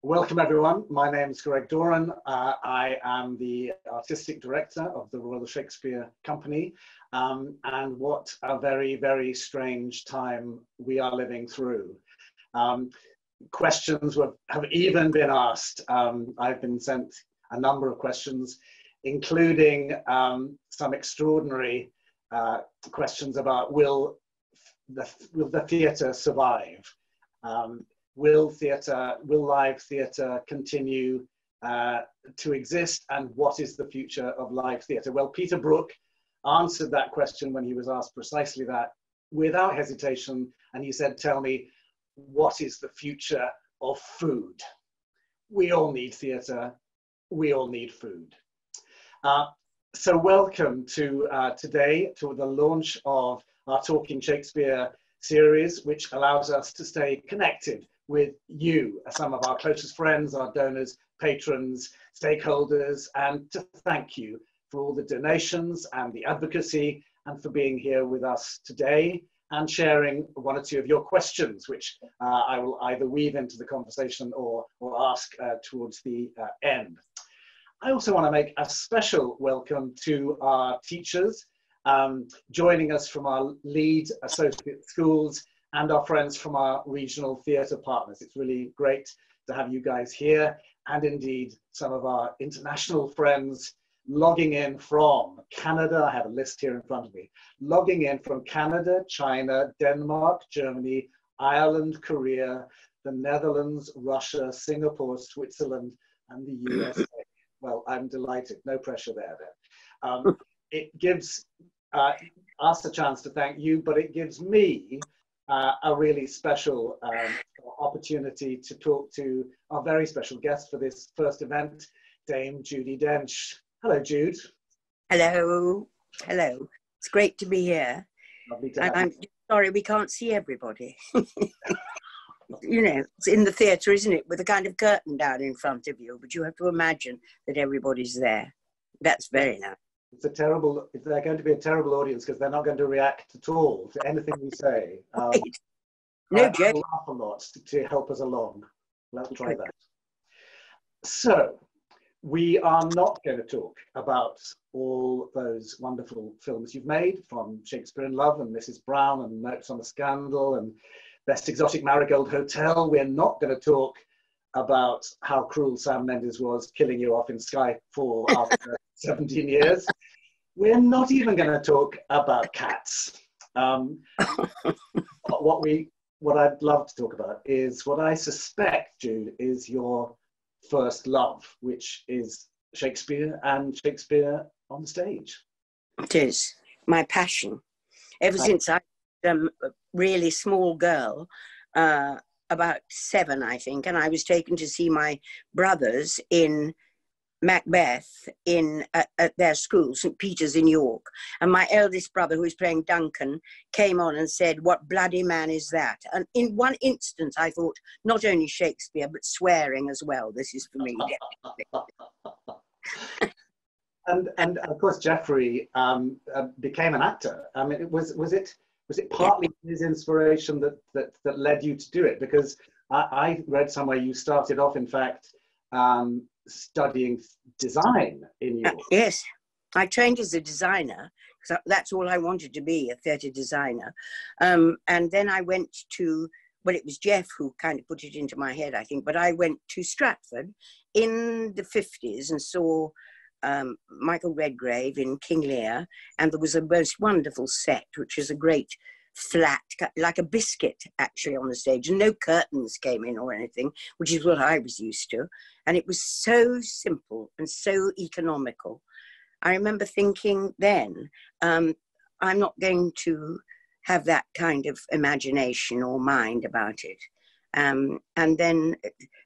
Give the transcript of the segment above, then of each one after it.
Welcome everyone. My name is Greg Doran. I am the Artistic Director of the Royal Shakespeare Company. And what a very, very strange time we are living through. Questions have even been asked. I've been sent a number of questions, including some extraordinary questions about will the theatre survive? Will live theatre continue to exist, and what is the future of live theatre? Well, Peter Brook answered that question when he was asked precisely that without hesitation, and he said, tell me, what is the future of food? We all need theatre, we all need food. So welcome to today, to the launch of our Talking Shakespeare series, which allows us to stay connected with you, some of our closest friends, our donors, patrons, stakeholders, and to thank you for all the donations and the advocacy and for being here with us today and sharing one or two of your questions, which I will either weave into the conversation or ask towards the end. I also want to make a special welcome to our teachers joining us from our lead associate schools and our friends from our regional theatre partners. It's really great to have you guys here, and indeed some of our international friends logging in from Canada. I have a list here in front of me. Logging in from Canada, China, Denmark, Germany, Ireland, Korea, the Netherlands, Russia, Singapore, Switzerland, and the USA. Well, I'm delighted. No pressure there then. It gives us a chance to thank you, but it gives me a really special opportunity to talk to our very special guest for this first event, Dame Judi Dench. Hello, Jude. Hello. Hello. It's great to be here. Lovely to have you. I'm sorry we can't see everybody. You know, it's in the theatre, isn't it? With a kind of curtain down in front of you, but you have to imagine that everybody's there. That's very nice. They're going to be a terrible audience because they're not going to react at all to anything we say. Right. No joke. I'll laugh a lot to help us along. Let's try that. So, we are not going to talk about all those wonderful films you've made, from Shakespeare in Love and Mrs. Brown and Notes on a Scandal and Best Exotic Marigold Hotel. We're not going to talk about how cruel Sam Mendes was, killing you off in Skyfall after 17 years. We're not even going to talk about cats. What I'd love to talk about is what I suspect, Jude, is your first love, which is Shakespeare and Shakespeare on stage. It is my passion. Ever since I was a really small girl, about 7, I think, and I was taken to see my brothers in Macbeth at their school, St. Peter's in York. And my eldest brother, who was playing Duncan, came on and said, "What bloody man is that?" And in one instance, I thought, not only Shakespeare, but swearing as well. This is for me. and of course, Geoffrey became an actor. I mean, was it partly his inspiration that led you to do it? Because I read somewhere you started off, in fact, studying design in York. Yes, I trained as a designer, because that's all I wanted to be, a theatre designer. And then I went to, well, it was Jeff who kind of put it into my head, I think, but I went to Stratford in the 50s and saw Michael Redgrave in King Lear, and there was a most wonderful set, which was a great flat, like a biscuit actually on the stage, and no curtains came in or anything, which is what I was used to. And it was so simple and so economical. I remember thinking then, I'm not going to have that kind of imagination or mind about it. And then,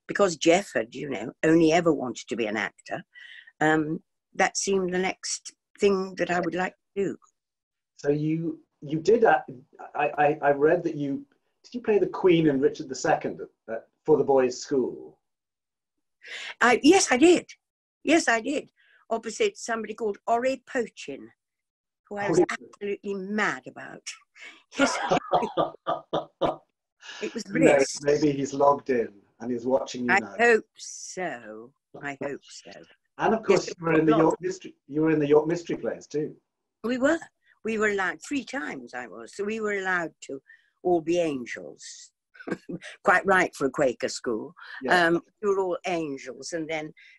because Jeff had, only ever wanted to be an actor, that seemed the next thing that I would like to do. So you did that. I read that did you play the Queen in Richard II for the boys' school? Yes, I did. Yes, I did. Opposite somebody called Ori Pochin, who I was absolutely mad about. Yes. It was bliss. Maybe he's logged in. and is watching you I now. hope so. I hope so. And of course, Yes, you were in the York Mystery. You were in the York Mystery Plays too. We were. We were allowed 3 times. I was. So we were allowed to all be angels. Quite right for a Quaker school. Yeah. We were all angels, and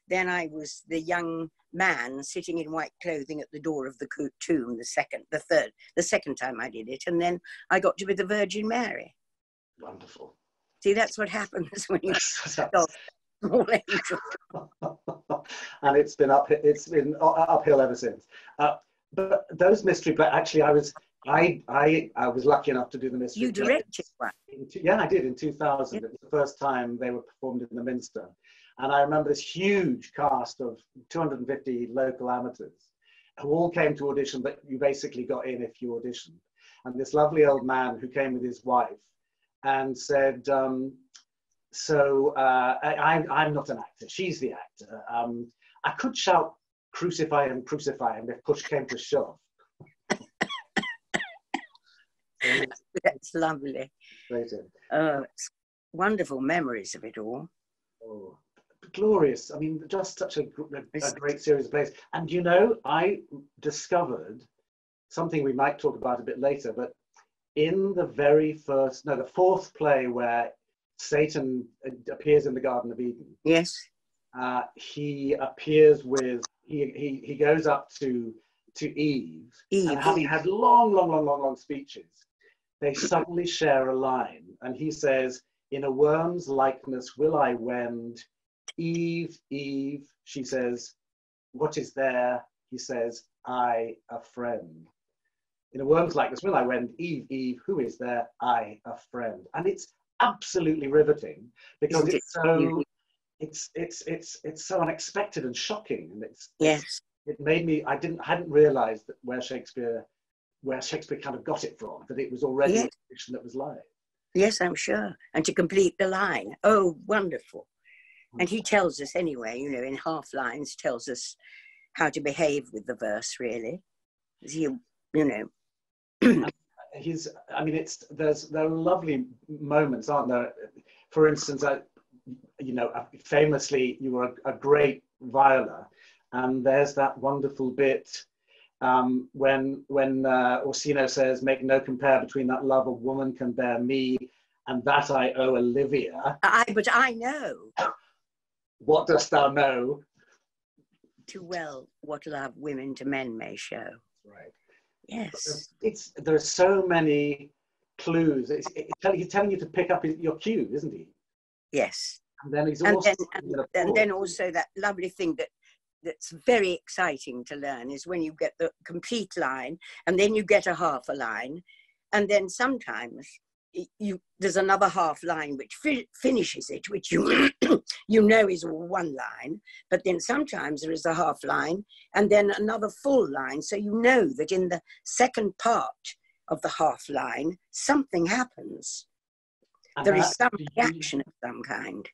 then I was the young man sitting in white clothing at the door of the tomb. The second time I did it, and then I got to be the Virgin Mary. Wonderful. See, that's what happens when you start small angel. And it's been uphill ever since. But those mystery, but actually, I was lucky enough to do the mystery. You directed one. Yeah, I did in 2000. It was the first time they were performed in the Minster. And I remember this huge cast of 250 local amateurs who all came to audition, but you basically got in if you auditioned. And this lovely old man who came with his wife and said, I'm not an actor, she's the actor. I could shout, crucify him, if push came to shove. That's lovely. It's wonderful memories of it all. Oh, glorious. I mean, just such a great series of plays. And you know, I discovered something we might talk about a bit later, but in the fourth play where Satan appears in the Garden of Eden. Yes. He appears with, he goes up to Eve, and having had long speeches, they suddenly share a line, and he says, "In a worm's likeness will I wend, Eve, Eve." She says, "What is there?" He says, "I, a friend." "In a worm's likeness will I wend, Eve, Eve, who is there? I, a friend." And it's absolutely riveting because it's so unexpected and shocking, and it made me, I hadn't realized that where Shakespeare kind of got it from, that it was already a fiction that was live. Yes, I'm sure. And to complete the line, oh, wonderful. And he tells us anyway, you know, in half lines, tells us how to behave with the verse, really. You know. There are lovely moments, aren't there? For instance, famously, you were a great viola, and there's that wonderful bit when Orsino says, "Make no compare between that love a woman can bear me and that I owe Olivia." But I know. What dost thou know? Too well what love women to men may show. Right. Yes. There are so many clues. He's telling you to pick up your cue, isn't he? Yes. And then he's also that lovely thing that's very exciting to learn is when you get the complete line, and then you get a half a line, and then sometimes there's another half line which finishes it, which you know is one line, but then sometimes there is a half line and then another full line, so you know that in the second part of the half line something happens. And there is some action of some kind.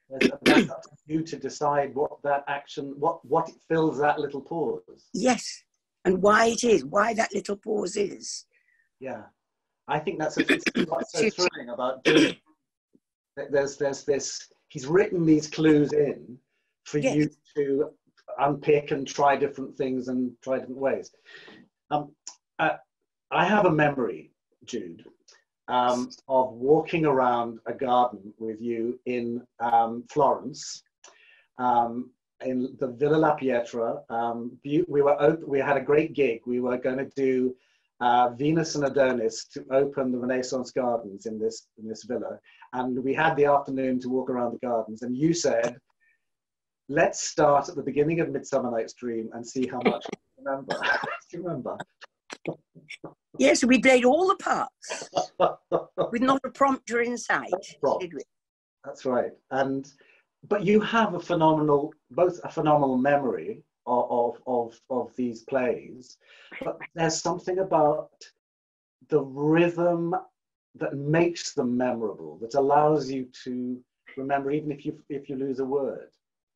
That's up to you to decide what that action, what it fills that little pause. Yes, and why that little pause is. Yeah, I think that's what's so thrilling about doing it. There's this. He's written these clues in for you to unpick and try different things and try different ways. I have a memory, Jude, of walking around a garden with you in Florence, in the Villa La Pietra. We had a great gig. We were going to do Venus and Adonis to open the Renaissance gardens in this villa, and we had the afternoon to walk around the gardens. And you said, "Let's start at the beginning of Midsummer Night's Dream and see how much you remember." Do you remember? Yes, we played all the parts with not a prompter in sight, did we? That's right. But you have a phenomenal memory of these plays, but there's something about the rhythm that makes them memorable, that allows you to remember even if you lose a word.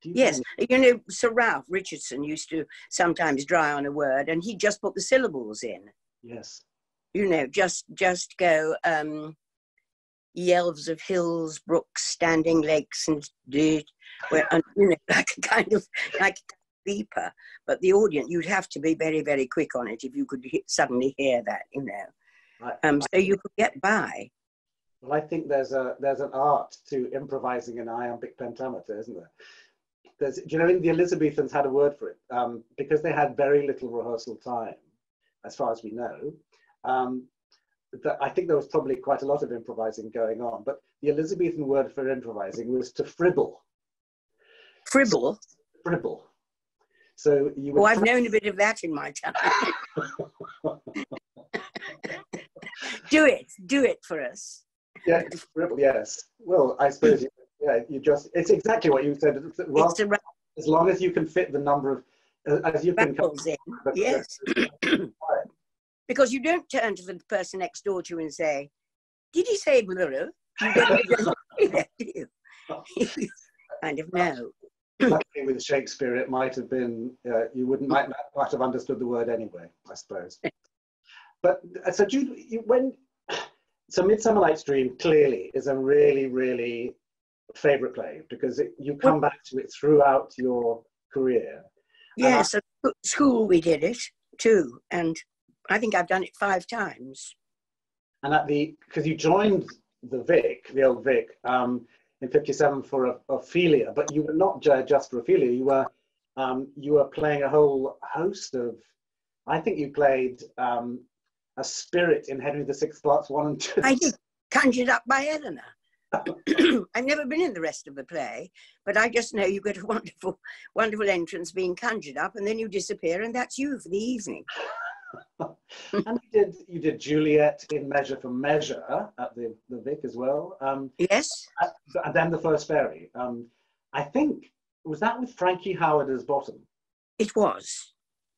Yes, you know, Sir Ralph Richardson used to sometimes dry on a word and he'd just put the syllables in. Yes. You know, just go, yelves of hills, brooks, standing lakes, and and, you know, like a kind of like a beeper. But the audience, you'd have to be very, very quick on it if you could suddenly hear that, you know. So you could get by. Well, I think there's an art to improvising in iambic pentameter, isn't there? Do you know, the Elizabethans had a word for it, because they had very little rehearsal time, as far as we know. I think there was probably quite a lot of improvising going on, but the Elizabethan word for improvising was to fribble. Fribble? Fribble. So you would I've known a bit of that in my time. Do it for us. Yeah, fribble, yes. Well, I suppose, it's exactly what you said. Well, as long as you can fit the number of, as you can come in. Yes. Because you don't turn to the person next door to you and say, "Did he say blah?" You don't do that, do you? You kind of know. Luckily with Shakespeare, it might have been, you might not have understood the word anyway, I suppose. But so Jude, so Midsummer Night's Dream clearly is a really, really favourite play, because you come back to it throughout your career. Yes, at school we did it too, and I think I've done it 5 times. And because you joined the Vic, the old Vic, in '57 for Ophelia, but you were not just for Ophelia. You were playing a whole host of. I think you played a spirit in Henry VI Parts 1 and 2. I did, conjured up by Eleanor. I've never been in the rest of the play, but I just know you get a wonderful, wonderful entrance being conjured up, and then you disappear, and that's you for the evening. And you did Juliet in Measure for Measure at the Vic as well. Yes. And then The First Fairy. I think, was that with Frankie Howard as Bottom? It was.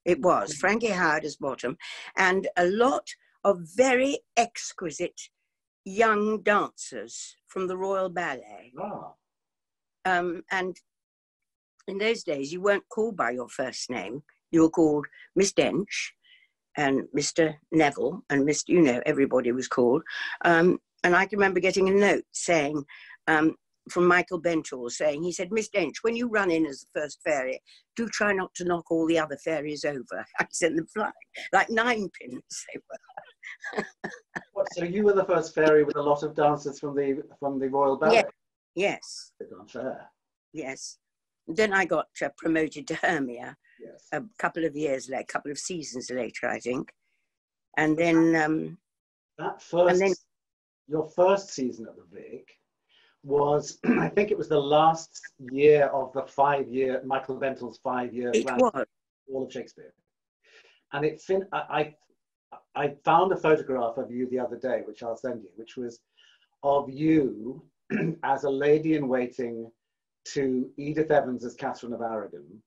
It was. Frankie Howard as Bottom. And a lot of very exquisite young dancers from the Royal Ballet. Ah. And in those days, you weren't called by your first name. You were called Miss Dench and Mr. Neville and Mr. You know, everybody was called. And I can remember getting a note saying, from Michael Bentor saying, he said, "Miss Dench, when you run in as the first fairy, do try not to knock all the other fairies over." I sent them flying, like 9 pins they were. So you were the first fairy with a lot of dancers from the Royal Ballet? Yes. Unfair. Yes. Then I got promoted to Hermia. Yes. A couple of seasons later, I think. And then your first season at the Vic was, I think it was the last year of the 5-year, Michael Bentel's 5-year plan, all of Shakespeare. And I found a photograph of you the other day, which I'll send you, which was of you as a lady in waiting to Edith Evans as Catherine of Aragon.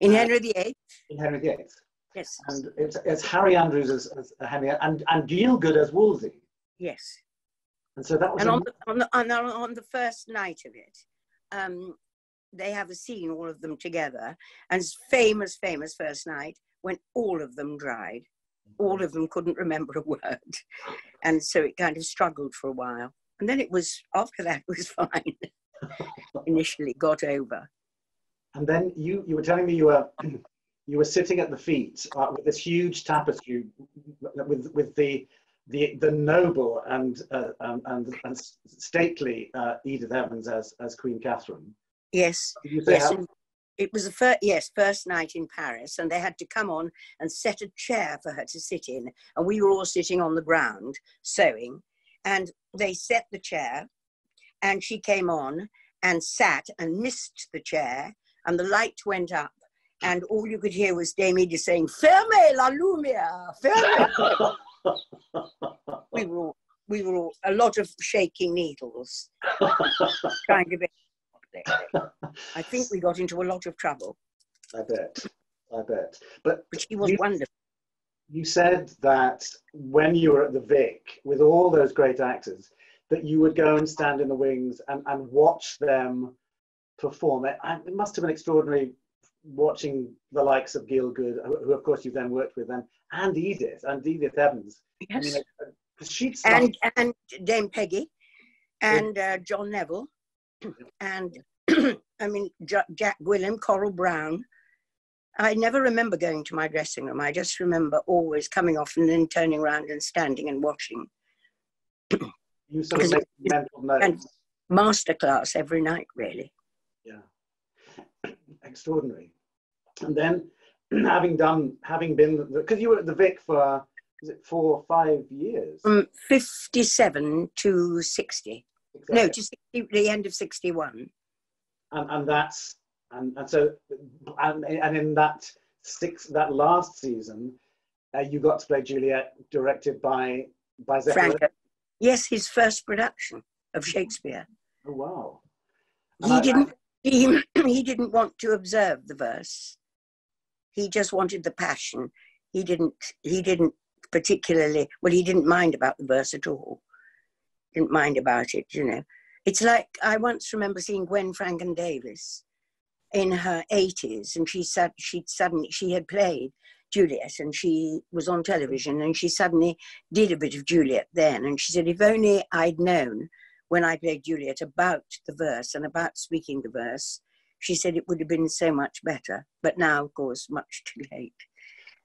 In Henry VIII? In Henry VIII. Yes. And it's Harry Andrews as Henry, and Gielgud as Wolsey. Yes. And so that was. And on the first night of it, they have a scene, all of them together, and it's famous first night when all of them dried. All of them couldn't remember a word. And so it kind of struggled for a while. And then after that, it was fine. Initially got over. And then you were telling me you were sitting at the feet with this huge tapestry with the noble and stately Edith Evans as Queen Catherine. Yes. Yes. It was first night in Paris, and they had to come on and set a chair for her to sit in, and we were all sitting on the ground sewing, and they set the chair, and she came on and sat and missed the chair, and the light went up, and all you could hear was Dame Edith saying, "Fermez la lumière, fermez." We were all a lot of shaking needles, kind of. I think we got into a lot of trouble. I bet. But she was wonderful. You said that when you were at the Vic with all those great actors, that you would go and stand in the wings and watch them perform. It must have been extraordinary watching the likes of Gielgud, who of course you then worked with, and Edith Evans. Yes. I mean, She'd started. And Dame Peggy, and John Neville, and I mean, Jack Gwilym, Coral Brown. I never remember going to my dressing room. I just remember always coming off and then turning around and standing and watching. You sort of make mental notes. Masterclass every night, really. Yeah, extraordinary. And then, having been, because you were at the Vic for, was it 4 or 5 years? From 57 to 60. Exactly. No, to 60, the end of 61. And that's and so in that last season, you got to play Juliet, directed by Zeffirelli. Franco. Yes, his first production of Shakespeare. Oh wow! He didn't want to observe the verse. He just wanted the passion. He didn't particularly, well, he didn't mind about the verse at all. Didn't mind about it, you know. It's like, I once remember seeing Gwen Franken Davis in her 80s, and she had played Juliet, and she was on television, and she suddenly did a bit of Juliet then, and she said, if only I'd known when I played Juliet about the verse and about speaking the verse, she said it would have been so much better. But now, of course, much too late.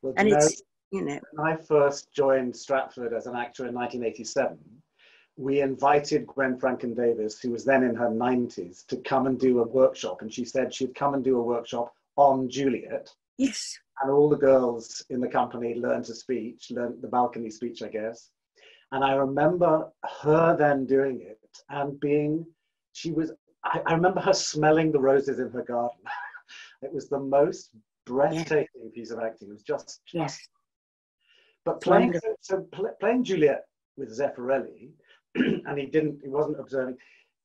Well, and it's, you know. When I first joined Stratford as an actor in 1987, we invited Gwen Franken Davis, who was then in her 90s, to come and do a workshop. And she said she'd come and do a workshop on Juliet. Yes. And all the girls in the company learned the balcony speech, I guess. And I remember her then doing it and I remember her smelling the roses in her garden. It was the most breathtaking piece of acting. It was just. Yes. But playing Juliet with Zeffirelli, and he wasn't observing,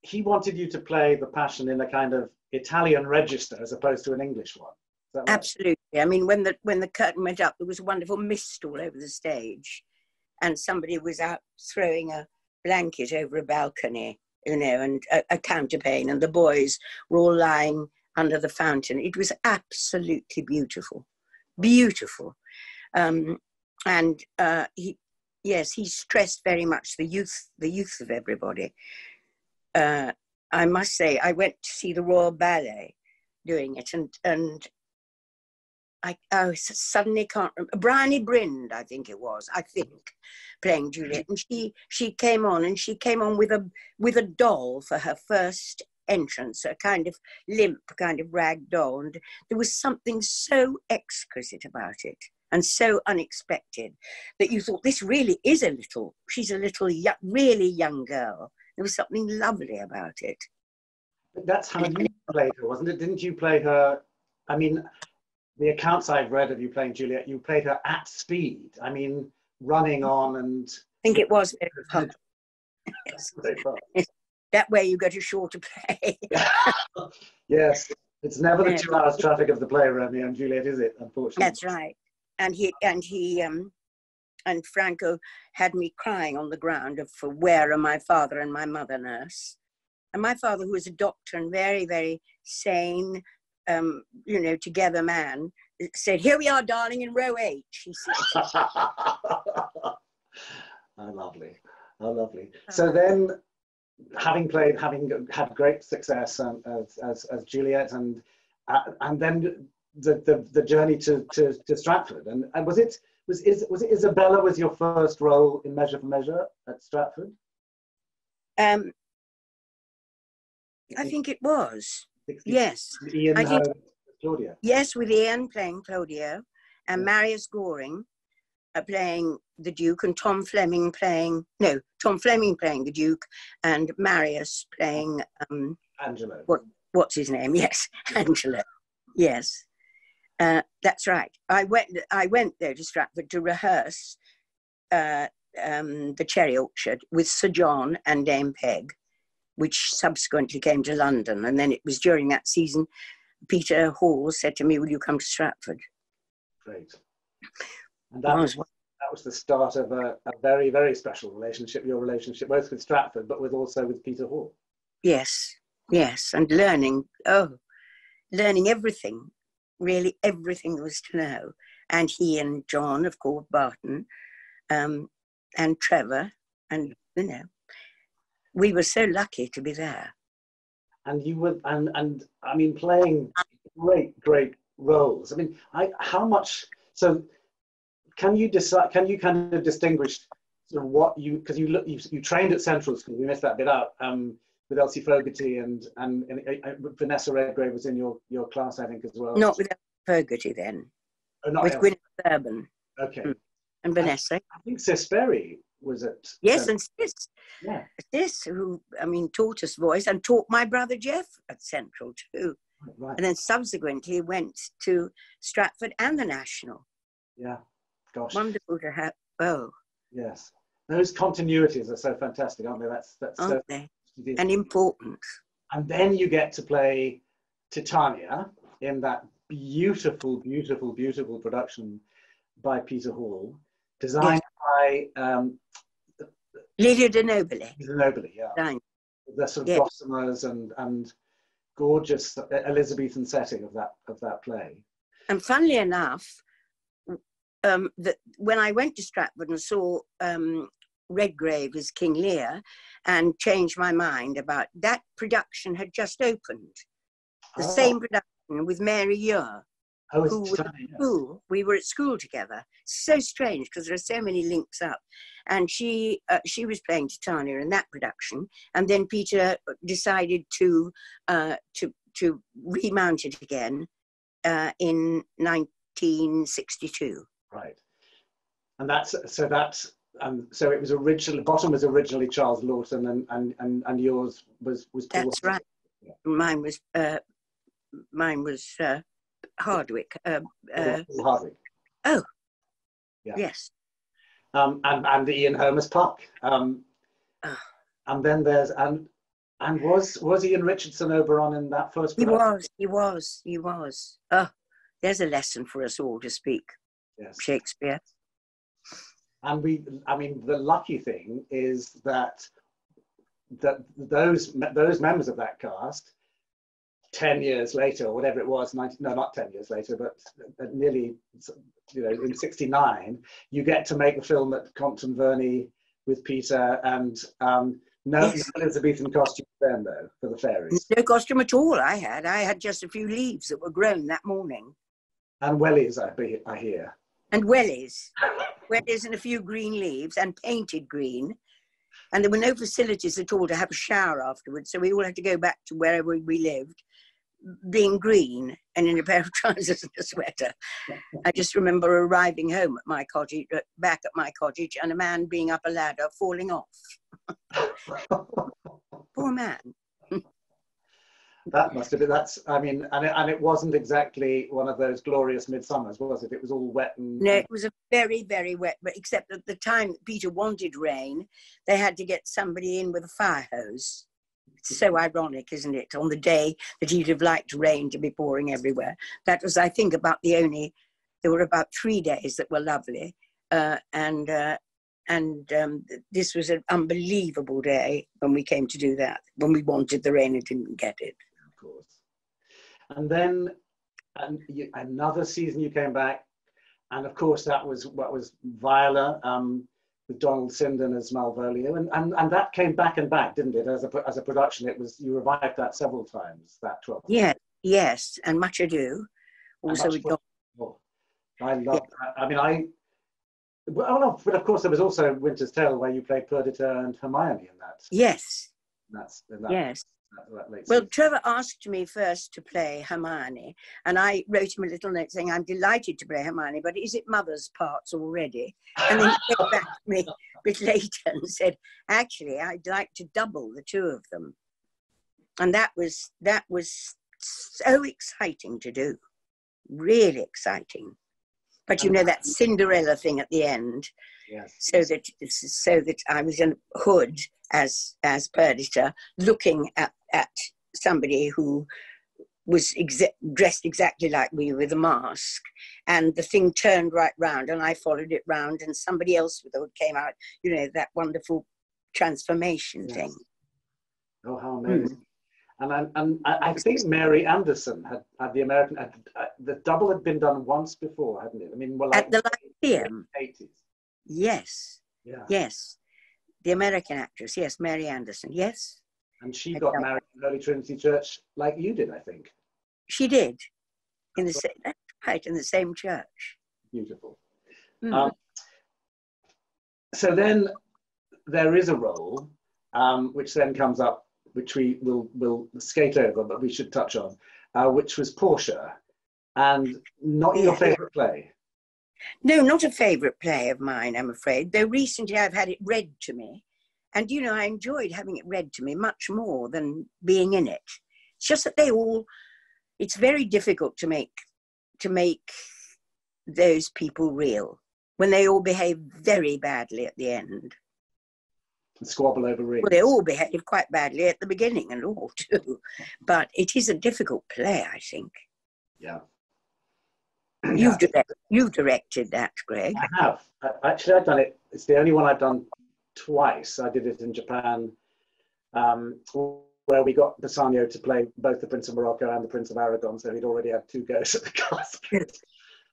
he wanted you to play the passion in a kind of Italian register as opposed to an English one. Is that right? Absolutely. I mean, when the curtain went up, there was a wonderful mist all over the stage, and somebody was out throwing a blanket over a balcony, you know, and a counterpane, and the boys were all lying under the fountain. It was absolutely beautiful, beautiful. And he stressed very much the youth of everybody. I must say, I went to see the Royal Ballet doing it, and I suddenly can't remember. Bryony Brind, I think, playing Juliet, and she came on with a doll for her first entrance, a kind of limp, kind of rag doll, and there was something so exquisite about it and so unexpected that you thought, this really is she's a little really young girl. There was something lovely about it. That's how you played her, wasn't it? Didn't you play her? I mean, the accounts I've read of you playing Juliet, you played her at speed. I mean, running on and... I think it was very fun. Yes. Very fun. That way you get a shorter play. Yes, it's never the 2 hours traffic of the play, Romeo and Juliet, is it? Unfortunately. That's right. And Franco had me crying on the ground for where are my father and my mother, nurse. And my father, who was a doctor and very, very sane, together man, said, "Here we are, darling, in row 8." He said. How lovely, how lovely. So then, having had great success as Juliet, and then the journey to Stratford, and was it Isabella was your first role in Measure for Measure at Stratford? I think it was. 60, yes. Ian Claudia. Yes, with Ian playing Claudio, and Marius Goring playing the Duke, and Tom Fleming playing the Duke, and Marius playing Angelo. What's his name? Yes, Angelo. Yes, that's right. I went there to Stratford to rehearse the Cherry Orchard with Sir John and Dame Peg, which subsequently came to London. And then it was during that season, Peter Hall said to me, "Will you come to Stratford?" Great. And that was the start of a very, very special relationship, your relationship, both with Stratford, but also with Peter Hall. Yes, yes. And learning everything, really everything there was to know. And he and John, of course, Barton, and Trevor, And, you know, we were so lucky to be there. And you were, and I mean, playing great roles. I mean, how much, so can you decide, can you kind of distinguish sort of what you, because you trained at Central School, we missed that bit out, with Elsie Fogarty and Vanessa Redgrave was in your class, I think, as well. Not with Fogarty then. Oh, not with Elsie. Gwyneth Urban. Okay. And Vanessa. I think Sis Berry was at Yes, Central. and Sis. Yeah. Sis, who, I mean, taught us voice and taught my brother Jeff at Central too. Right. And then subsequently went to Stratford and the National. Yeah. Gosh. Wonderful to have. Oh. Yes. Those continuities are so fantastic, aren't they? That's aren't they? And important. And then you get to play Titania in that beautiful production by Peter Hall, designed by Lydia de Nobile. Yeah. Designed. The sort of gossamers and gorgeous Elizabethan setting of that play. And funnily enough, that when I went to Stratford and saw Redgrave as King Lear and changed my mind about that production had just opened. The same production with Mary Ure, who was at school. We were at school together. So strange because there are so many links up. And she was playing Titania in that production. And then Peter decided to remount it again in 1962. Right. And so it was originally, Bottom was originally Charles Lawton and yours was Paul. That's right. Yeah. Mine was Hardwick. Hardwick. Oh. Yeah. Yes. And Ian Holmes Puck. And then there's and was Ian Richardson Oberon in that first production? He was. Oh, there's a lesson for us all to speak. Yes. Shakespeare. And the lucky thing is that those members of that cast, 10 years later, or whatever it was, not 10 years later, but nearly, in 69, you get to make the film at Compton Verney with Peter and no Elizabethan costume then, though, for the fairies. No costume at all I had just a few leaves that were grown that morning. And wellies, I hear. And wellies and a few green leaves and painted green. And there were no facilities at all to have a shower afterwards. So we all had to go back to wherever we lived, being green and in a pair of trousers and a sweater. I just remember arriving home at my cottage, back at my cottage, and a man being up a ladder falling off. Poor man. That must have been, and it wasn't exactly one of those glorious midsummers, was it? It was all wet and... No, it was a very, very wet, but except at the time Peter wanted rain, they had to get somebody in with a fire hose. It's so ironic, isn't it? On the day that he'd have liked rain to be pouring everywhere. That was, I think, there were about 3 days that were lovely. This was an unbelievable day when we came to do that, when we wanted the rain and didn't get it. Of course. And then another season you came back, and of course that was what was Viola, with Donald Sinden as Malvolio, and that came back and back, didn't it? As a production, you revived that several times. That 12. Yeah, yes, and Much Ado. Also with Donald. I love. Yeah. But of course there was also Winter's Tale where you played Perdita and Hermione in that. Yes. Yes. Well, Trevor asked me first to play Hermione, and I wrote him a little note saying, I'm delighted to play Hermione, but is it Mother's parts already? And then he came back to me a bit later and said, actually, I'd like to double the two of them. And that was so exciting to do, really exciting. But that Cinderella thing at the end, yes. so that I was in a hood as Perdita, looking at somebody who was dressed exactly like me with a mask, and the thing turned right round, and I followed it round, and somebody else with the hood came out. That wonderful transformation thing. Oh, how amazing! And I think Mary Anderson had the American, the double had been done once before, hadn't it? At the Lyceum. 80s. Yes. Yeah. Yes. The American actress, yes, Mary Anderson, yes. And she got married in Holy Trinity Church like you did, I think. She did, in the same, right, in the same church. Beautiful. So then there is a role which then comes up, which we will skate over, but we should touch on, which was Portia, and not your favourite play. No, not a favourite play of mine, I'm afraid, though recently I've had it read to me. And, you know, I enjoyed having it read to me much more than being in it. It's just that it's very difficult to make those people real when they all behave very badly at the end. And squabble over rings. Well, they all behave quite badly at the beginning and all too. But it is a difficult play, I think. Yeah. You've directed that, Greg. I have. Actually, I've done it. It's the only one I've done twice. I did it in Japan, where we got Bassanio to play both the Prince of Morocco and the Prince of Aragon, so he'd already had 2 goes at the casket,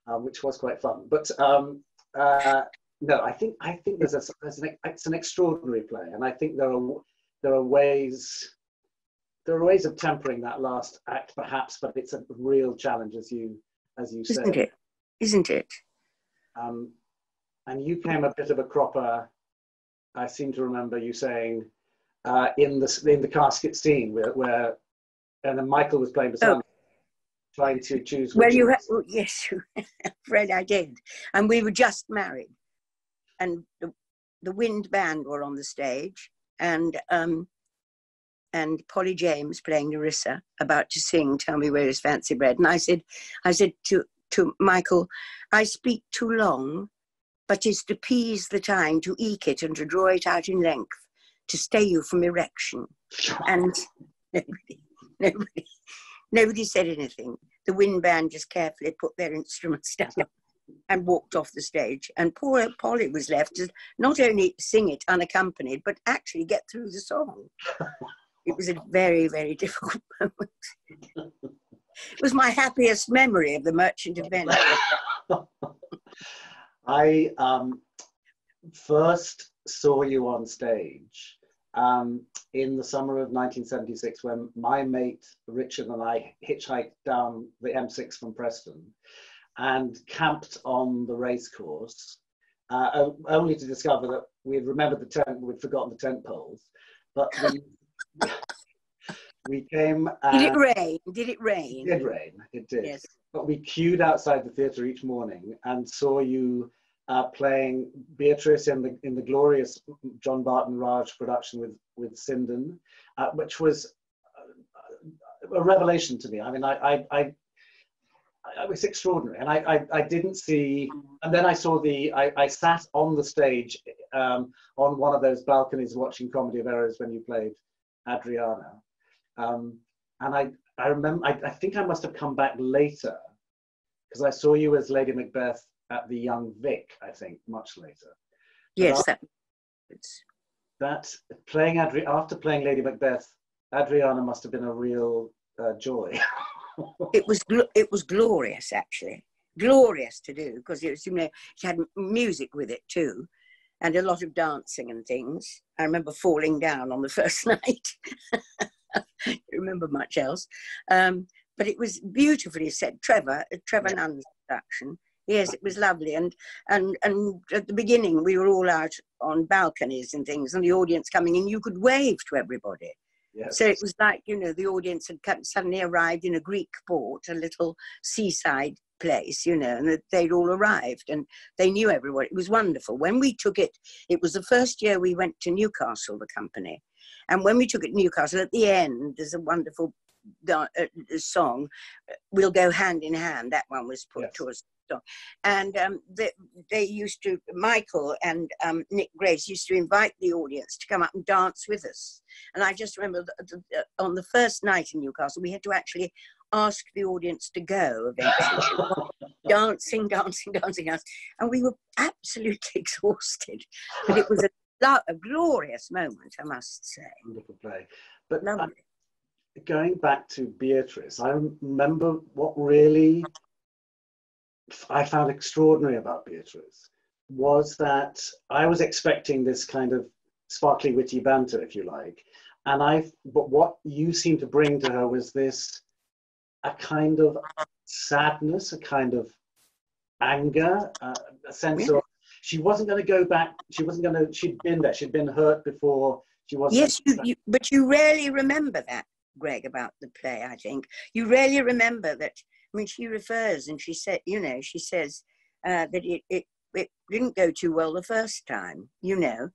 which was quite fun. But no, I think it's an extraordinary play, and I think there are ways of tempering that last act, perhaps, but it's a real challenge, as you say. Isn't it? And you came a bit of a cropper. I seem to remember you saying in the casket scene where and then Michael was playing Bassanio, trying to choose. Well, yes, Fred, I did, and we were just married, and the wind band were on the stage, and Polly James playing Nerissa, about to sing "Tell Me Where Is Fancy Bread," and I said to Michael, "I speak too long, but 'tis to appease the time, to eke it and to draw it out in length, to stay you from erection." And nobody said anything. The wind band just carefully put their instruments down and walked off the stage. And poor Polly was left to not only sing it unaccompanied, but actually get through the song. It was a very, very difficult moment. It was my happiest memory of The Merchant of Venice. I first saw you on stage in the summer of 1976 when my mate Richard and I hitchhiked down the M6 from Preston and camped on the racecourse, only to discover that we had remembered the tent, we'd forgotten the tent poles. But we came. Did it rain? Did it rain? It did rain. It did. Yes. But we queued outside the theatre each morning and saw you playing Beatrice in the glorious John Barton Raj production with Sinden, which was a revelation to me. I mean, I was extraordinary, and I didn't see. And then I saw I sat on the stage on one of those balconies watching Comedy of Errors when you played Adriana, and I remember. I think I must have come back later because I saw you as Lady Macbeth at the Young Vic, I think, much later. Yes, that playing after playing Lady Macbeth, Adriana must have been a real joy. It was glorious, actually, glorious to do, because it was, you know, it had music with it too, and a lot of dancing and things. I remember falling down on the first night. I don't remember much else, but it was beautifully set. Trevor Nunn's production. Yes, it was lovely, and at the beginning we were all out on balconies and things, and the audience coming in, you could wave to everybody. Yes. So it was like, you know, the audience had suddenly arrived in a Greek port, a little seaside place, you know, and they'd all arrived and they knew everyone. It was wonderful. When we took it, it was the first year we went to Newcastle, the company, and when we took it to Newcastle, at the end there's a wonderful song, "We'll Go Hand in Hand." That one was put to us. And they used to, Michael and Nick Grace used to invite the audience to come up and dance with us. And I just remember on the first night in Newcastle, we had to actually ask the audience to go eventually. dancing. And we were absolutely exhausted. But it was a glorious moment, I must say. Wonderful play. But going back to Beatrice, I remember what really I found extraordinary about Beatrice was that I was expecting this kind of sparkly, witty banter, if you like. But what you seemed to bring to her was a kind of sadness, a kind of anger, a sense of she wasn't going to go back. She'd been there. She'd been hurt before. She wasn't. Yes, but you rarely remember that, Greg, about the play, I think. You rarely remember that. I mean, she refers and she said, she says that it didn't go too well the first time, Yeah.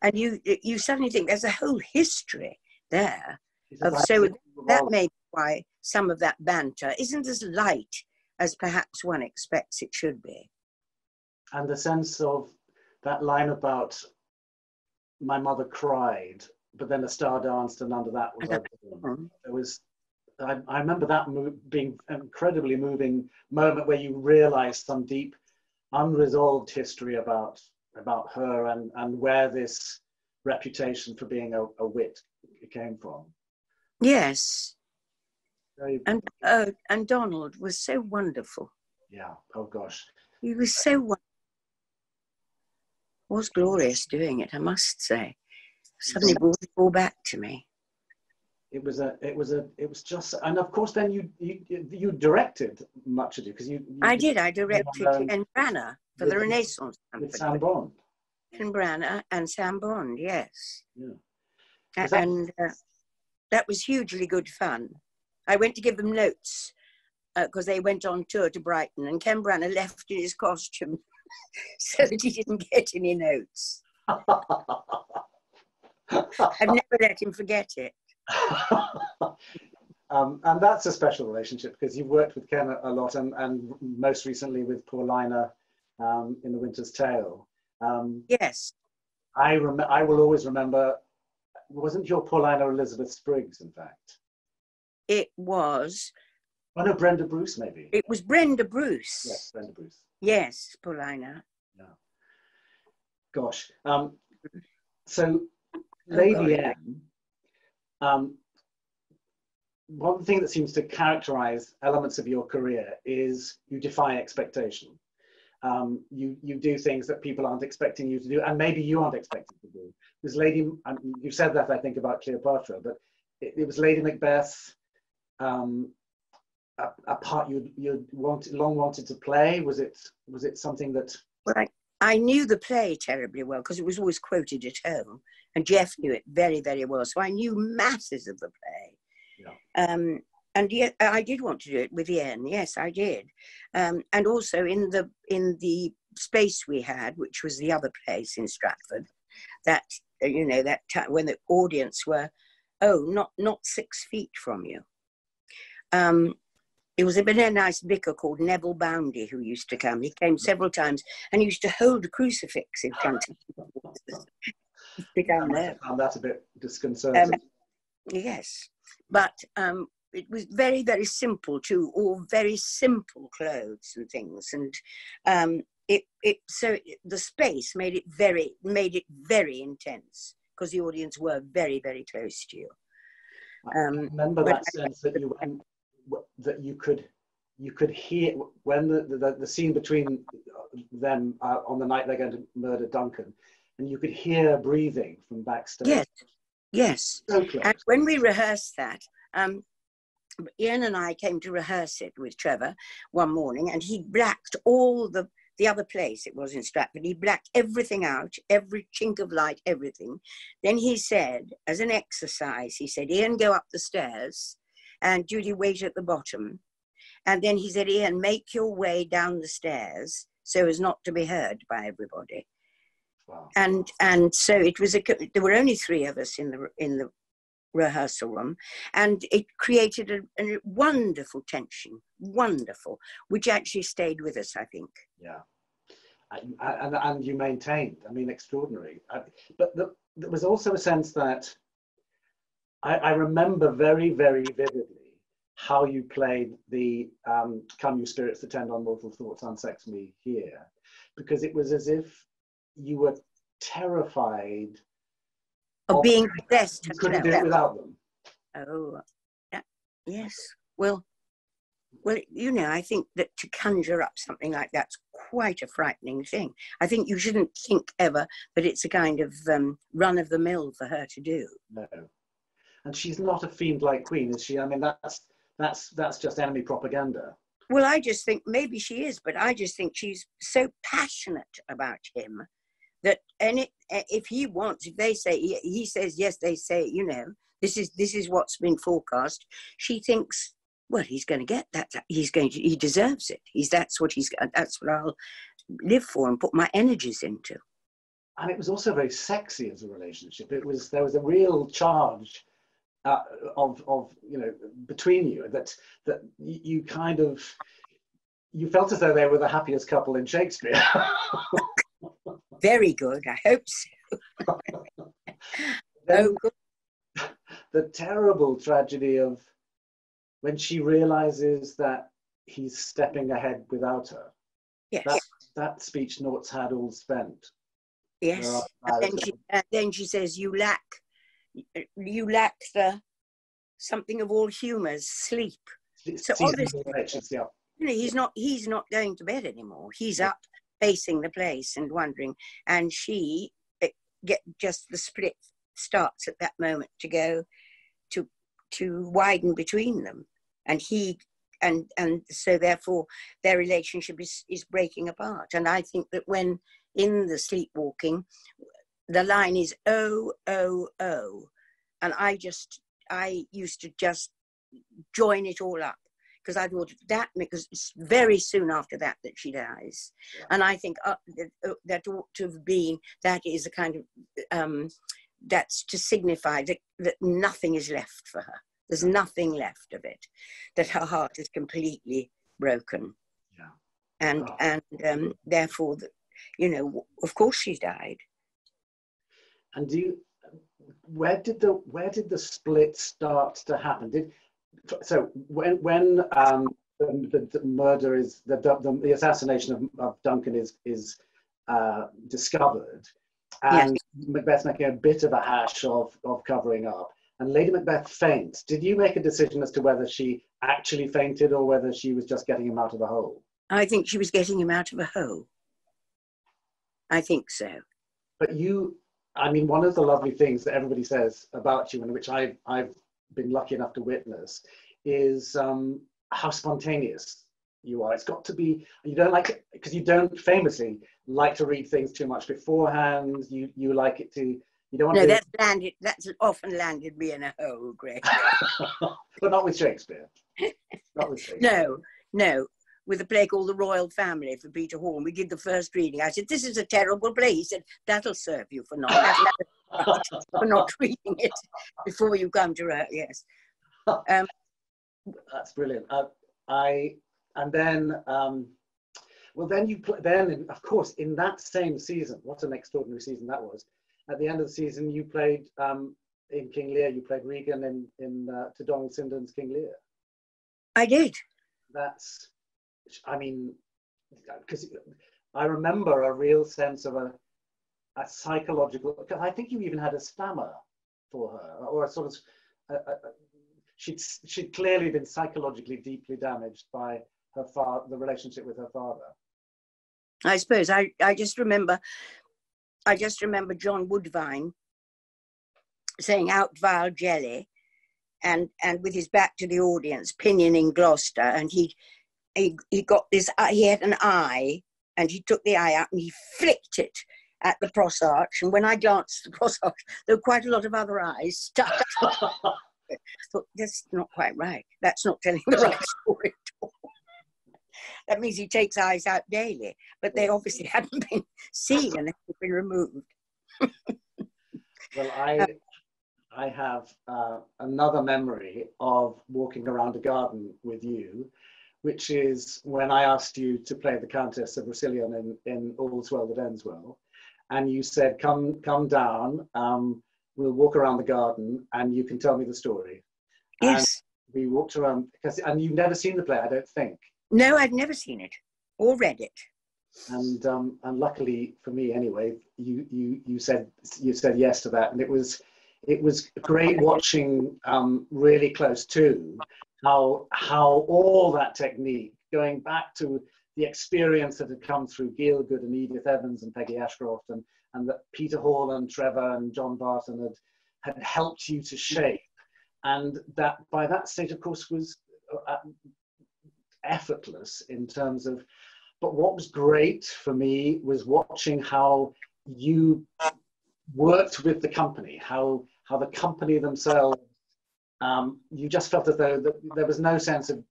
And you suddenly think there's a whole history there. So that may be why some of that banter isn't as light as perhaps one expects it should be. And the sense of that line about my mother cried, but then the star danced, and under that was I remember that being an incredibly moving moment where you realised some deep, unresolved history about her and where this reputation for being a wit came from. Yes. And Donald was so wonderful. Yeah. Oh gosh. He was so wonderful. It was glorious doing it, I must say. Suddenly brought it all back to me. It was just, and of course then you directed much of it, because I directed Ken Branagh for the Renaissance with Sam Bond. Ken Branagh and Sam Bond, yes. Yeah. And that was hugely good fun. I went to give them notes because they went on tour to Brighton, and Ken Branagh left in his costume so that he didn't get any notes. I've never let him forget it. And that's a special relationship, because you've worked with Ken a lot, and most recently with Paulina in The Winter's Tale. Yes. I will always remember, wasn't your Paulina Elizabeth Spriggs, in fact? It was. Oh no, Brenda Bruce, maybe. It was Brenda Bruce. Yes, Brenda Bruce. Yes, Paulina. Yeah. Gosh. So, Lady Anne, one thing that seems to characterize elements of your career is you defy expectation. You do things that people aren't expecting you to do, and maybe you aren't expected to do. Because you said that, I think, about Cleopatra, but it was Lady Macbeth, a part you long wanted to play. Was it something that? Well, I knew the play terribly well because it was always quoted at home, and Jeff knew it very, very well. So I knew masses of the play. Yeah. And yet I did want to do it with Ian. Yes, I did. And also in the space we had, which was the other place in Stratford, that that time when the audience were, not 6 feet from you. It was a very nice vicar called Neville Boundy who used to come. He came several times and used to hold a crucifix in front of him. I found that a bit disconcerting. Yes, but it was very, very simple too, all very simple clothes and things, and so the space made it very intense because the audience were very, very close to you. I remember that sense that you could hear when the scene between them on the night they're going to murder Duncan, and you could hear breathing from backstage. Yes. So close. And when we rehearsed that, Ian and I came to rehearse it with Trevor one morning, and he blacked all the other place, it was in Stratford, he blacked everything out, every chink of light, everything. Then he said, as an exercise, he said, Ian, go up the stairs, and Judi, wait at the bottom. And then he said, Ian, make your way down the stairs so as not to be heard by everybody. Wow. And so it was there were only 3 of us in the rehearsal room, and it created a wonderful tension, which actually stayed with us, I think. Yeah, and you maintained, extraordinary. But there was also a sense that I remember very, very vividly how you played the "Come You Spirits that Tend on Mortal Thoughts, Unsex Me Here," because it was as if you were terrified of being possessed. You couldn't do it without them. Oh, yeah. Yes. Well, Well, you know, I think that to conjure up something like that's quite a frightening thing. I think you shouldn't think ever that it's a kind of run of the mill for her to do. No, and she's not a fiend-like queen, is she? I mean, that's just enemy propaganda. Well, I just think maybe she is, but I just think she's so passionate about him that, and if he wants, if they say he says yes, they say, you know, this is what's been forecast. She thinks, well, he's going to get that. He deserves it. That's what I'll live for and put my energies into. And it was also very sexy as a relationship. There was a real charge of you know, between you, that you kind of, you felt as though they were the happiest couple in Shakespeare. Very good. I hope so. Then, the terrible tragedy of when she realizes that he's stepping ahead without her. Yes. That speech notes had all spent. Yes. And then she says, you lack the something of all humours, sleep. So obviously, you know, he's not going to bed anymore. He's up pacing the place and wondering, and she just the split starts at that moment to go to widen between them, and so therefore their relationship is breaking apart. And I think that when in the sleepwalking, the line is oh, oh, oh, and I used to just join it all up, because I thought that, because it's very soon after that she dies. Yeah. And I think that ought to have been, that is a kind of, that's to signify that nothing is left for her. There's nothing left of it, that her heart is completely broken. Yeah. And therefore, you know, of course she died. And where did the split start to happen? So when the murder is, the assassination of Duncan is discovered, and yes, Macbeth's making a bit of a hash of covering up, and Lady Macbeth faints. Did you make a decision as to whether she actually fainted or whether she was just getting him out of a hole? I think she was getting him out of a hole. I think so. But I mean, one of the lovely things that everybody says about you, and which I've been lucky enough to witness, is how spontaneous you are. It's got to be, you don't like, because you don't famously like to read things too much beforehand. You like it to, you don't want to. No, that's often landed me in a hole, Greg. But not with Shakespeare. Not with Shakespeare. No. With a play called The Royal Family for Peter Horn, we did the first reading. I said, this is a terrible play. He said, that'll serve you for not reading it before you come to her. Yes. That's brilliant. And then, then of course, in that same season, what an extraordinary season that was. At the end of the season, you played in King Lear. You played Regan to Donald Sinden's King Lear. I did. That's, I mean, because I remember a real sense of a psychological, because I think you even had a stammer for her, or a sort of, she'd clearly been psychologically deeply damaged by her father, the relationship with her father. I suppose I just remember John Woodvine saying "out vile jelly," and with his back to the audience, pinioning Gloucester, and he got this. He had an eye, and he took the eye out and he flicked it at the cross arch. And when I glanced at the cross arch, there were quite a lot of other eyes stuck. I thought, that's not quite right. That's not telling the right story at all. That means he takes eyes out daily, but they obviously hadn't been seen and hadn't been removed. Well, I have another memory of walking around a garden with you, which is when I asked you to play the Countess of Rousillon in All's Well That Ends Well, and you said, "Come down. We'll walk around the garden, and you can tell me the story." Yes. And we walked around and you've never seen the play, I don't think. No, I'd never seen it or read it. And luckily for me, anyway, you said yes to that, and it was great watching really close to how all that technique, going back to the experience that had come through Gielgud and Edith Evans and Peggy Ashcroft, and that Peter Hall and Trevor and John Barton had helped you to shape. And that by that stage, of course, was effortless in terms of, but what was great for me was watching how you worked with the company, how the company themselves, you just felt as though there was no sense of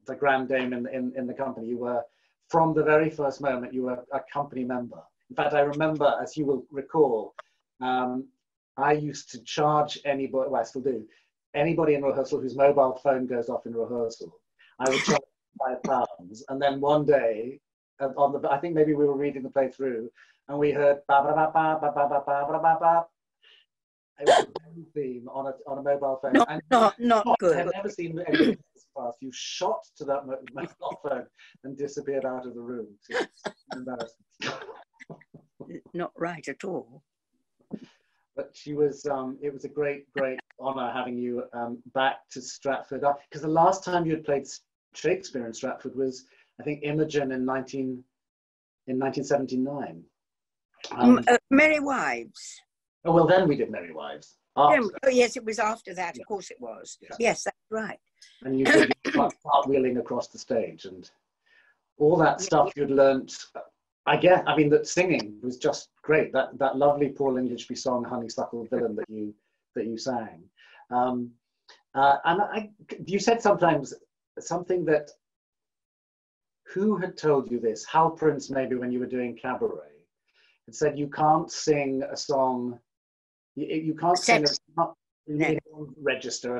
the grand dame in the company. You were, from the very first moment, you were a company member. In fact, I remember, as you will recall, I used to charge anybody, well, I still do, anybody in rehearsal whose mobile phone goes off in rehearsal, I would charge £5. And then one day, I think maybe we were reading the play through, and we heard ba ba ba ba ba ba ba ba ba ba. It was a theme on a mobile phone. Not good. I've never seen anything this fast. You shot to that mobile phone and disappeared out of the room. It's embarrassing. Not right at all. But she was. It was a great honour having you back to Stratford, because the last time you had played Shakespeare in Stratford was, I think, Imogen in 1979. Merry Wives. Oh, well, then we did Merry Wives. Oh, yes, it was after that. Yeah. Of course it was. Yeah. Yes, that's right. And you did cartwheeling across the stage and all that stuff you'd learnt. I mean, that singing was just great. That lovely Paul Inglesby song, Honeysuckle Villain, that you sang. And you said sometimes something that, who had told you this? Hal Prince, maybe, when you were doing Cabaret, had said you can't sing a song, you can't sing a register.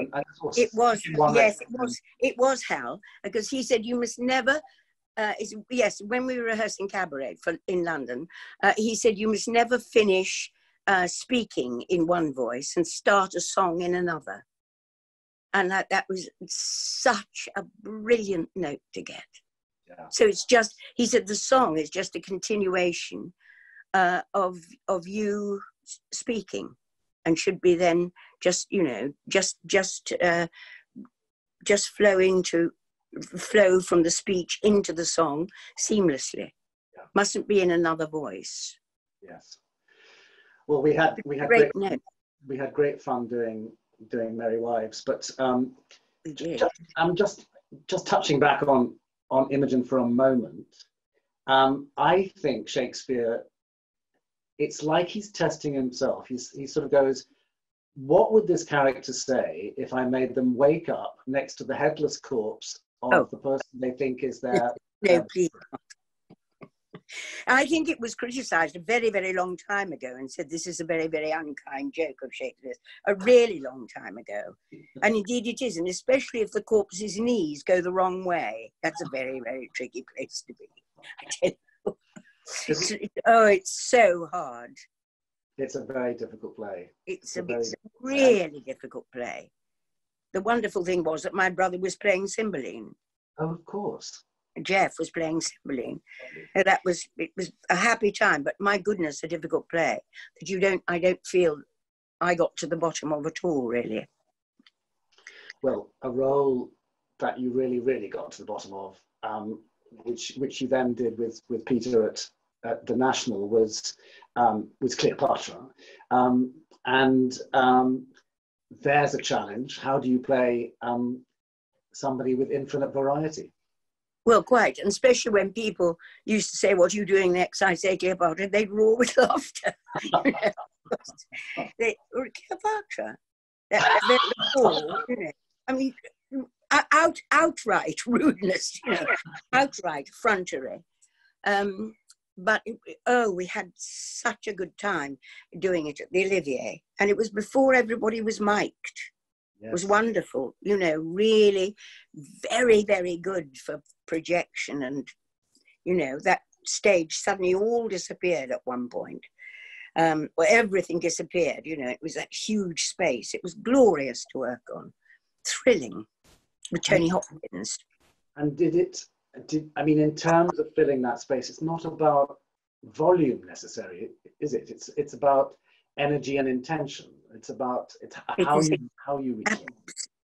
It was Hal, because he said you must never, yes, when we were rehearsing Cabaret in London, he said you must never finish speaking in one voice and start a song in another. And that was such a brilliant note to get. Yeah. So it's just, he said the song is just a continuation of you speaking, and should be then just, you know, just flow from the speech into the song seamlessly. Yeah. Mustn't be in another voice. Yes. Well, we had great fun doing Merry Wives, but I'm just touching back on Imogen for a moment. I think Shakespeare, it's like he's testing himself. He sort of goes, what would this character say if I made them wake up next to the headless corpse of the person they think is their... No, please. I think it was criticised a very, very long time ago and said this is a very, very unkind joke of Shakespeare's, a really long time ago. And indeed it is, and especially if the corpse's knees go the wrong way. That's a very, very tricky place to be. I tell you. It's so hard. It's a very difficult play. It's a really difficult play. The wonderful thing was that my brother was playing Cymbeline. Oh, of course. Jeff was playing Cymbeline. It was a happy time, but my goodness, a difficult play that I don't feel I got to the bottom of at all, really. Well, a role that you really, really got to the bottom of, which you then did with Peter at the National, was Cleopatra. There's a challenge. How do you play somebody with infinite variety? Well, quite, and especially when people used to say, what are you doing next? I say Cleopatra, they'd roar with laughter. Cleopatra. I mean, outright rudeness, outright effrontery. But we had such a good time doing it at the Olivier, and it was before everybody was mic'd. Yes. It was wonderful, really very, very good for projection, and that stage suddenly all disappeared at one point. Everything disappeared, it was that huge space. It was glorious to work on, thrilling, with Tony Hopkins. And in terms of filling that space, it's not about volume necessarily, is it? It's about energy and intention. It's how you reach it.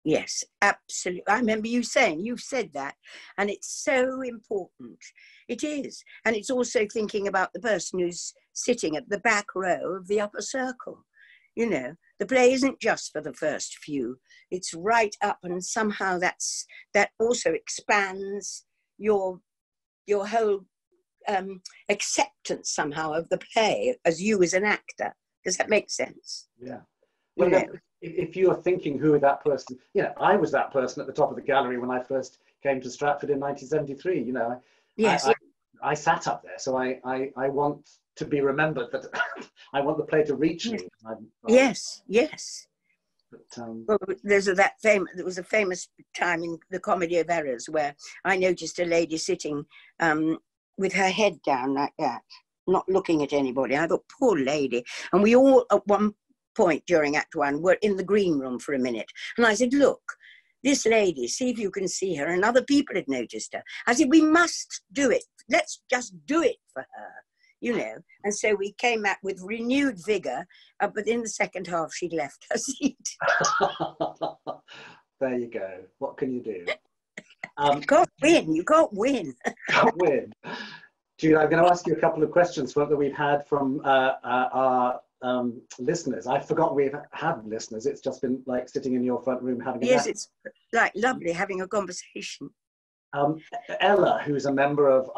Yes, absolutely. I remember you saying, you've said that, and it's so important. It is. And it's also thinking about the person who's sitting at the back row of the upper circle. You know, the play isn't just for the first few, it's right up, and somehow that also expands your whole acceptance somehow of the play as you as an actor. Does that make sense? Yeah. Well, You know? if you're thinking who that person, I was that person at the top of the gallery when I first came to Stratford in 1973. You know, Yes. I sat up there, so I want to be remembered, that I want the play to reach Yes. me. Yes, yes. But, well, there was a famous time in the Comedy of Errors where I noticed a lady sitting with her head down like that, not looking at anybody. I thought, poor lady. And we all, at one point during Act One, were in the green room for a minute. And I said, look, this lady, see if you can see her. And other people had noticed her. I said, we must do it. Let's just do it for her. You know, and so we came out with renewed vigor, but in the second half, she'd left her seat. There you go. What can you do? You can't win. You can't win. Can't win. Judy, I'm going to ask you a couple of questions that we've had from our listeners. I've forgotten we've had listeners. It's just been like sitting in your front room having a Yes, nap. it's like lovely having a conversation. Ella, who's a member of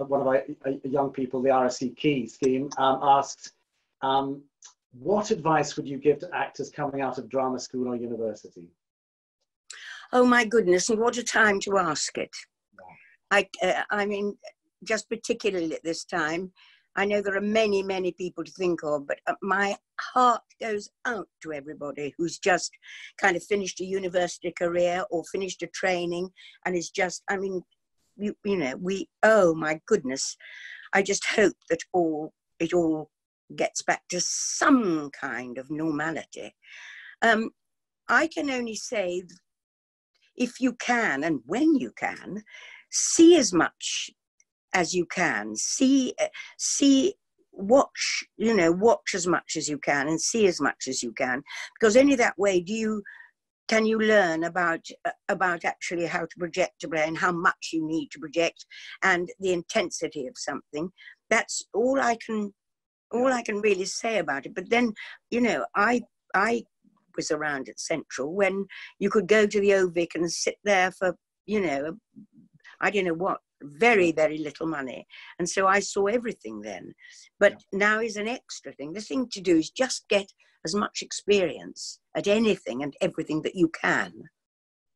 one of our young people, the RSC Key scheme, asked, what advice would you give to actors coming out of drama school or university? Oh my goodness, and what a time to ask it. Yeah. I mean, just particularly at this time, I know there are many, many people to think of, but my heart goes out to everybody who's just kind of finished a university career or finished a training and is just, I mean, you know, oh my goodness, I just hope that it all gets back to some kind of normality. I can only say, if you can and when you can, see as much as you can, watch as much as you can and see as much as you can, because only that way can you learn about actually how to project a play and how much you need to project and the intensity of something. That's all I can really say about it. But then, you know, I was around at Central when you could go to the OVIC and sit there for, you know, I don't know what, very, very little money. And so I saw everything then. But now is an extra thing. The thing to do is just get as much experience at anything and everything that you can.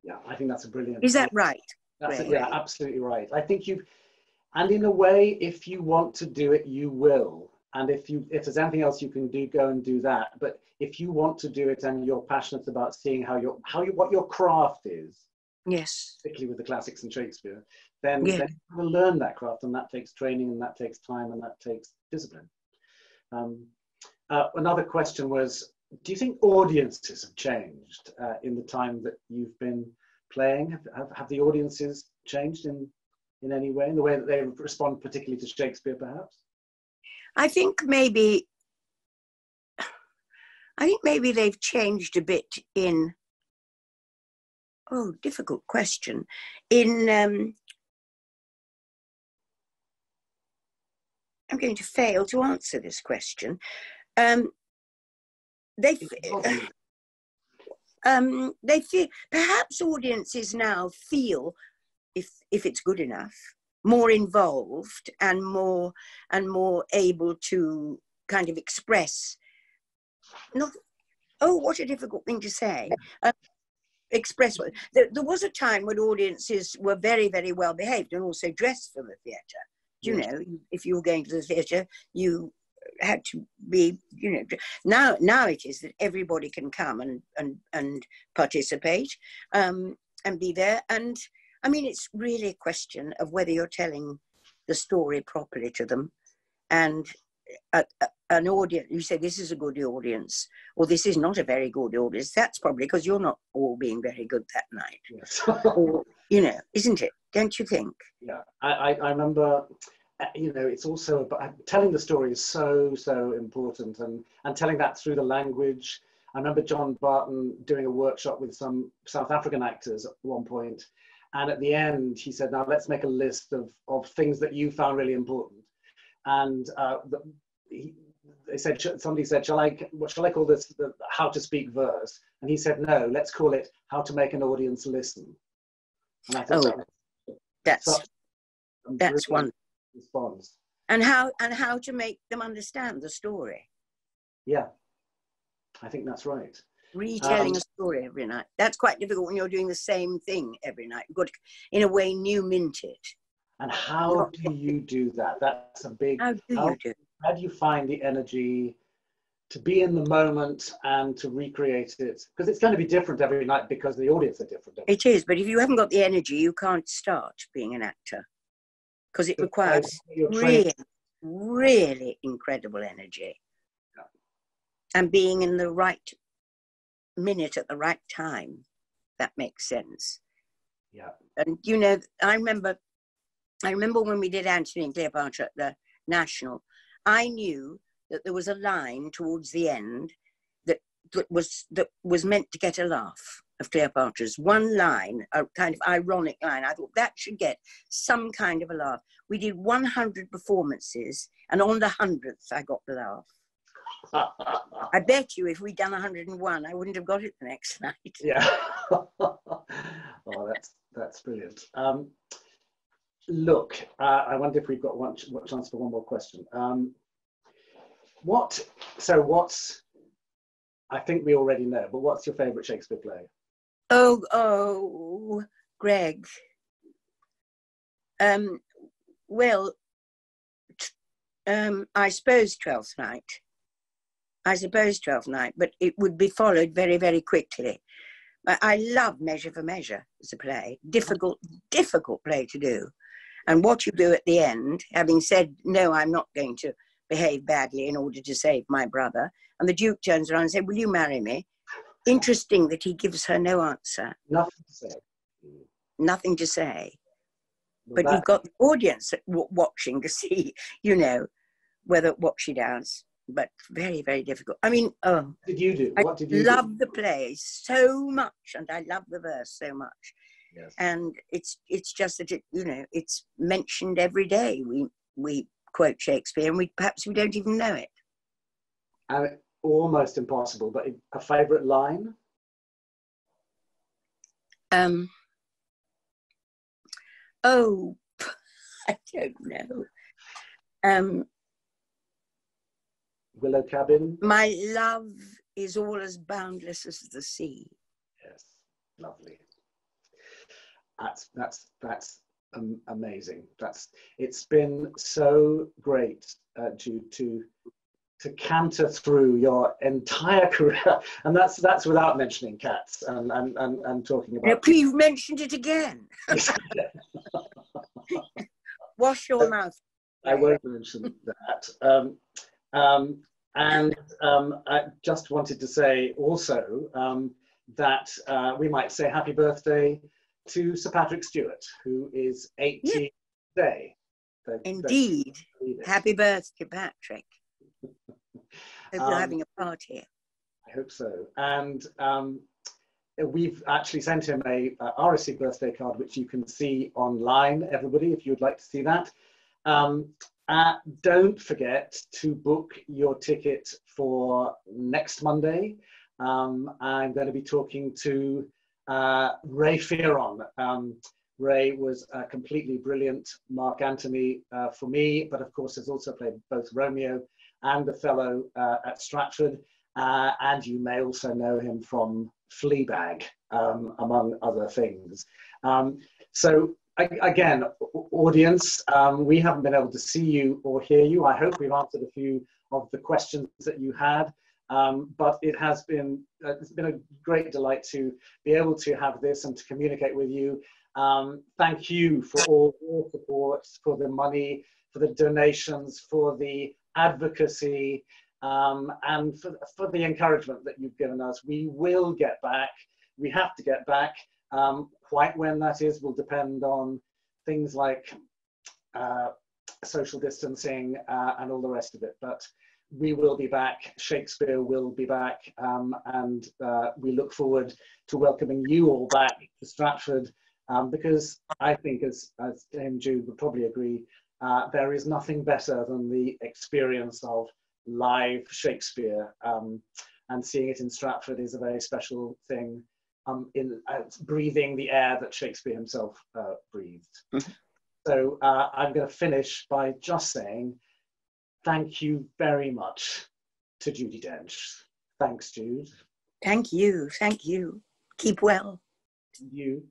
Yeah, I think that's a brilliant. Is that right? Yeah, absolutely right. I think and in a way, if you want to do it, you will. And if there's anything else you can do, go and do that. But if you want to do it and you're passionate about seeing what your craft is, yes, particularly with the classics and Shakespeare, then you will learn that craft, and that takes training, and that takes time, and that takes discipline. Another question was, do you think audiences have changed in the time that you've been playing? Have the audiences changed in any way, in the way that they respond particularly to Shakespeare, perhaps? I think maybe they've changed a bit in, difficult question, in, I'm going to fail to answer this question. They feel, perhaps audiences now feel, if it's good enough, more involved and more able to kind of express, what a difficult thing to say. Express. There was a time when audiences were very, very well behaved and also dressed for the theatre. You know, if you were going to the theatre, you had to be, you know. Now it is that everybody can come and participate and be there. And I mean, it's really a question of whether you're telling the story properly to them. And an audience, you say this is a good audience, or this is not a very good audience. That's probably because you're not all being very good that night. Yes. Or, you know, isn't it? Don't you think? Yeah, I remember, you know, it's also about telling the story is so important, and telling that through the language. I remember John Barton doing a workshop with some South African actors at one point, and at the end he said, now let's make a list of things that you found really important. And they said, somebody said, what shall I call this, how to speak verse? And he said, no, let's call it how to make an audience listen. And I thought that's one response. And how to make them understand the story. Yeah, I think that's right. Retelling a story every night. That's quite difficult when you're doing the same thing every night. You've got to, in a way, new mint it. And how do you do that? That's a big... How do you find the energy to be in the moment and to recreate it? Because it's going to be different every night because the audience are different. It is, but if you haven't got the energy, you can't start being an actor. Because it requires really, really incredible energy. Yeah. And being in the right minute at the right time. That makes sense. Yeah. And, you know, I remember when we did Antony and Cleopatra at the National, I knew that there was a line towards the end that was meant to get a laugh of Cleopatra's. One line, a kind of ironic line. I thought that should get some kind of a laugh. We did 100 performances, and on the 100th, I got the laugh. I bet you if we'd done 101, I wouldn't have got it the next night. Yeah. Oh, that's brilliant. Look, I wonder if we've got one chance for one more question. I think we already know, but what's your favourite Shakespeare play? Oh, Greg. Well, I suppose Twelfth Night. But it would be followed very, very quickly. I love Measure for Measure as a play. Difficult play to do. And what you do at the end, having said, no, I'm not going to behave badly in order to save my brother. And the Duke turns around and says, will you marry me? Interesting that he gives her no answer. Nothing to say. Nothing to say. But you've got the audience watching to see, you know, what she does. But very, very difficult. I mean, what did you do? I love the play so much, and I love the verse so much. Yes. And it's just that it's mentioned every day. We quote Shakespeare, and perhaps we don't even know it. And almost impossible, but a favourite line? Oh, I don't know. Willow Cabin? My love is all as boundless as the sea. Yes, lovely. That's amazing. It's been so great, Jude, to canter through your entire career, and that's without mentioning Cats and talking about. No, please, you've mentioned it again. Wash your mouth. I won't mention that. I just wanted to say also that we might say happy birthday to Sir Patrick Stewart, who is 80 today. Indeed. Happy birthday, Patrick. Hope you're having a party. I hope so. And we've actually sent him a RSC birthday card, which you can see online, everybody, if you'd like to see that. Don't forget to book your ticket for next Monday. I'm going to be talking to Ray Fearon. Ray was completely brilliant Mark Antony for me, but of course has also played both Romeo and Othello at Stratford. And you may also know him from Fleabag, among other things. So again, audience, we haven't been able to see you or hear you. I hope we've answered a few of the questions that you had, but it's been a great delight to be able to have this and to communicate with you. Thank you for all your support, for the money, for the donations, for the advocacy, and for the encouragement that you've given us. We will get back. We have to get back. Quite when that is will depend on things like social distancing and all the rest of it. But we will be back, Shakespeare will be back, and we look forward to welcoming you all back to Stratford, because I think, as Dame Jude would probably agree, there is nothing better than the experience of live Shakespeare, and seeing it in Stratford is a very special thing, in breathing the air that Shakespeare himself breathed. So I'm going to finish by just saying thank you very much to Judi Dench. Thanks, Jude. Thank you. Thank you. Keep well. You.